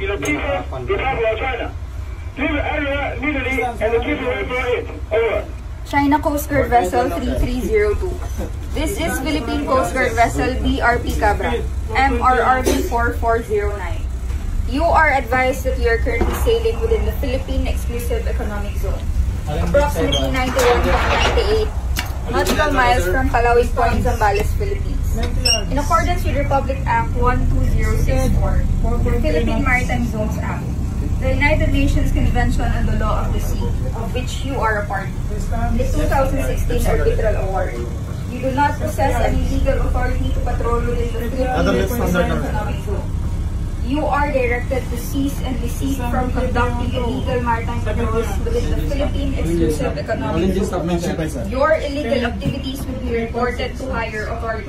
in the People's Republic of China. Leave the area immediately and keep away from it. Over. China Coast Guard Vessel 3302. This is Philippine Coast Guard Vessel BRP Cabra, MRRB 4409. You are advised that you are currently sailing within the Philippine Exclusive Economic Zone, approximately 91.98 nautical miles from Palawig Point, Zambales, Philippines. In accordance with Republic Act 12064, the Philippine Maritime Zones Act, the United Nations Convention on the Law of the Sea, of which you are a party, the 2016 Arbitral Award. You do not possess any legal authority to patrol within the Philippine Exclusive Economic Zone. You are directed to cease and desist from conducting illegal maritime patrols within the Philippine Exclusive Economic Zone. Your illegal activities will be reported to higher authorities.